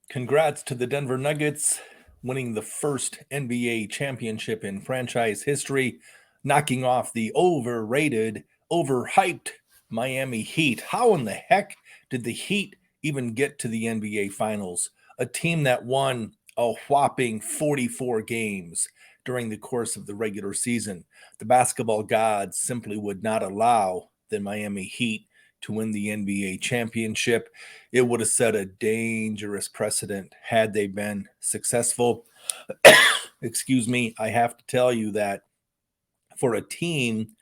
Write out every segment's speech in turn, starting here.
Congrats to the Denver Nuggets winning the first NBA championship in franchise history, knocking off the overrated, overhyped Miami Heat. How in the heck did the Heat even get to the NBA Finals? A team that won a whopping 44 games during the course of the regular season. The basketball gods simply would not allow the Miami Heat to win the NBA championship. It would have set a dangerous precedent had they been successful. Excuse me, I have to tell you that for a team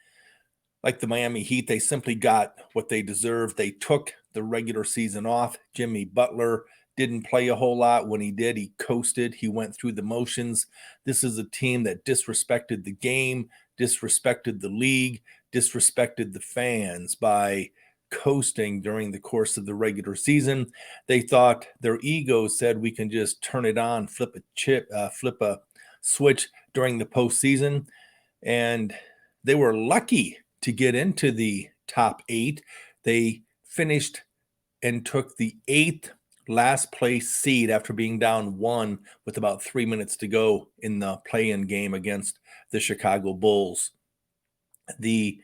like the Miami Heat, they simply got what they deserved. They took the regular season off. Jimmy Butler didn't play a whole lot. When he did, he coasted. He went through the motions. This is a team that disrespected the game, disrespected the league, disrespected the fans by coasting during the course of the regular season. They thought their ego said we can just turn it on, flip a switch during the postseason, and they were lucky to get into the top 8. They finished and took the 8th last place seed after being down 1 with about 3 minutes to go in the play-in game against the Chicago Bulls. The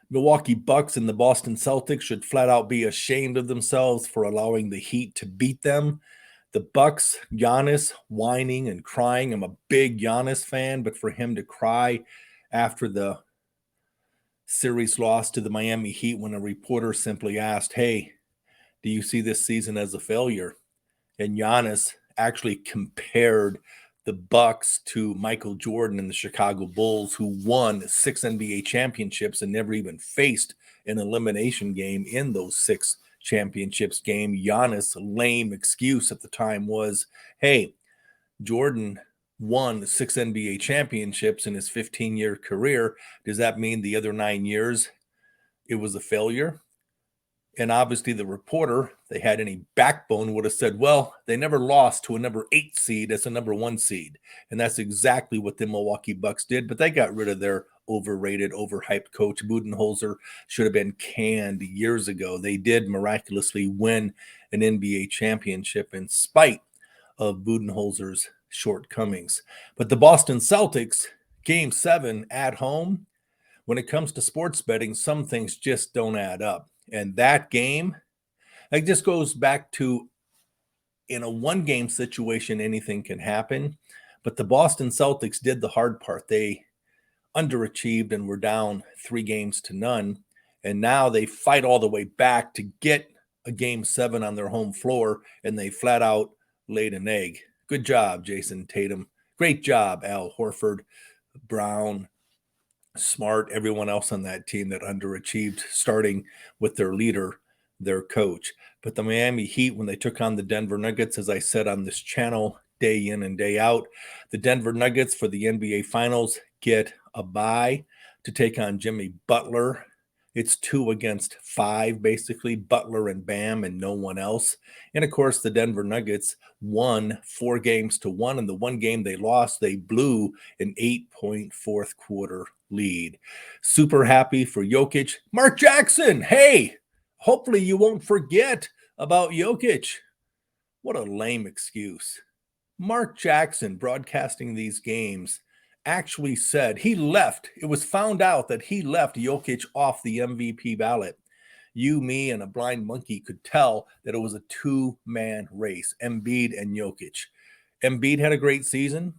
Milwaukee Bucks and the Boston Celtics should flat out be ashamed of themselves for allowing the Heat to beat them. The Bucks, Giannis whining and crying. I'm a big Giannis fan, but for him to cry after the series loss to the Miami Heat when a reporter simply asked, "Hey, do you see this season as a failure?" And Giannis actually compared the Bucks to Michael Jordan and the Chicago Bulls, who won 6 NBA championships and never even faced an elimination game in those 6 championships game. Giannis' lame excuse at the time was, "Hey, Jordan won 6 NBA championships in his 15-year career. Does that mean the other 9 years it was a failure?" And obviously the reporter, if they had any backbone, would have said, well, they never lost to a number 8 seed as a number 1 seed. And that's exactly what the Milwaukee Bucks did. But they got rid of their overrated, overhyped coach. Budenholzer should have been canned years ago. They did miraculously win an NBA championship in spite of Budenholzer's shortcomings. But the Boston Celtics, Game 7 at home, when it comes to sports betting, some things just don't add up. And that game, it just goes back to, in a one-game situation, anything can happen. But the Boston Celtics did the hard part. They underachieved and were down 3-0. And now they fight all the way back to get a Game 7 on their home floor, and they flat out laid an egg. Good job, Jason Tatum. Great job, Al Horford, Brown, Smart, everyone else on that team that underachieved, starting with their leader, their coach. But the Miami Heat, when they took on the Denver Nuggets, as I said on this channel, day in and day out, the Denver Nuggets for the NBA Finals get a bye to take on Jimmy Butler. It's 2 against 5, basically, Butler and Bam and no one else. And of course, the Denver Nuggets won 4-1. And the one game they lost, they blew an 8-point fourth quarter lead. Super happy for Jokic. Mark Jackson, hey, hopefully you won't forget about Jokic. What a lame excuse. Mark Jackson, broadcasting these games, actually said he left. It was found out that he left Jokic off the MVP ballot. You, me, and a blind monkey could tell that it was a 2-man race, Embiid and Jokic. Embiid had a great season,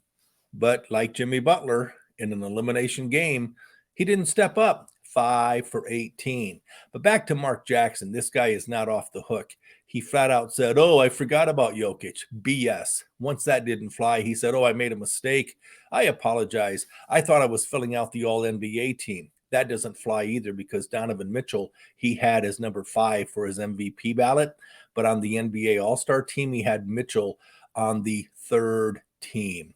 but like Jimmy Butler in an elimination game, he didn't step up. 5 for 18. But back to Mark Jackson. This guy is not off the hook. He flat out said, "Oh, I forgot about Jokic." BS. Once that didn't fly, he said, "Oh, I made a mistake. I apologize. I thought I was filling out the All-NBA team." That doesn't fly either, because Donovan Mitchell, he had as number 5 for his MVP ballot. But on the NBA All-Star team, he had Mitchell on the 3rd team.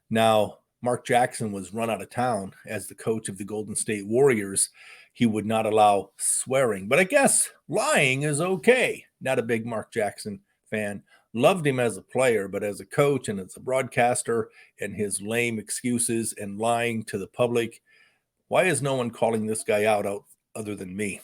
Now, Mark Jackson was run out of town as the coach of the Golden State Warriors. He would not allow swearing, but I guess lying is okay. Not a big Mark Jackson fan. Loved him as a player, but as a coach and as a broadcaster, and his lame excuses and lying to the public, why is no one calling this guy out other than me?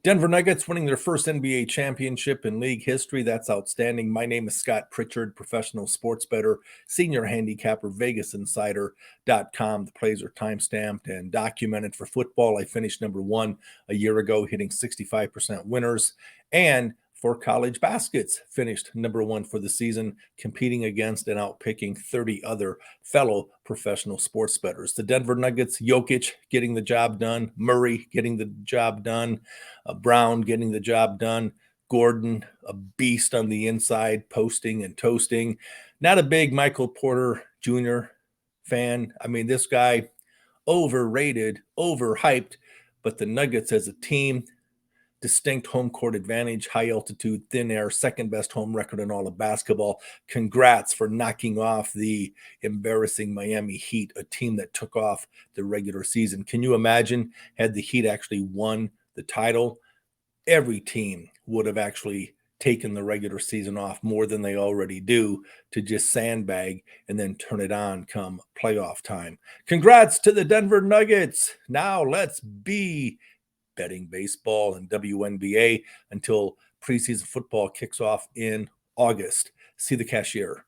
Denver Nuggets winning their first NBA championship in league history. That's outstanding. My name is Scott Pritchard, professional sports bettor, senior handicapper, VegasInsider.com. The plays are time-stamped and documented for football. I finished number one a year ago, hitting 65% winners. And for college baskets, finished number one for the season, competing against and outpicking 30 other fellow professional sports bettors. The Denver Nuggets, Jokic getting the job done, Murray getting the job done, Brown getting the job done, Gordon, a beast on the inside, posting and toasting. Not a big Michael Porter Jr. fan. I mean, this guy, overrated, overhyped, but the Nuggets as a team, distinct home court advantage, high altitude, thin air, second best home record in all of basketball. Congrats for knocking off the embarrassing Miami Heat, a team that took off the regular season. Can you imagine had the Heat actually won the title? Every team would have actually taken the regular season off more than they already do to just sandbag and then turn it on come playoff time. Congrats to the Denver Nuggets. Now let's be betting baseball and WNBA until preseason football kicks off in August. See the cashier.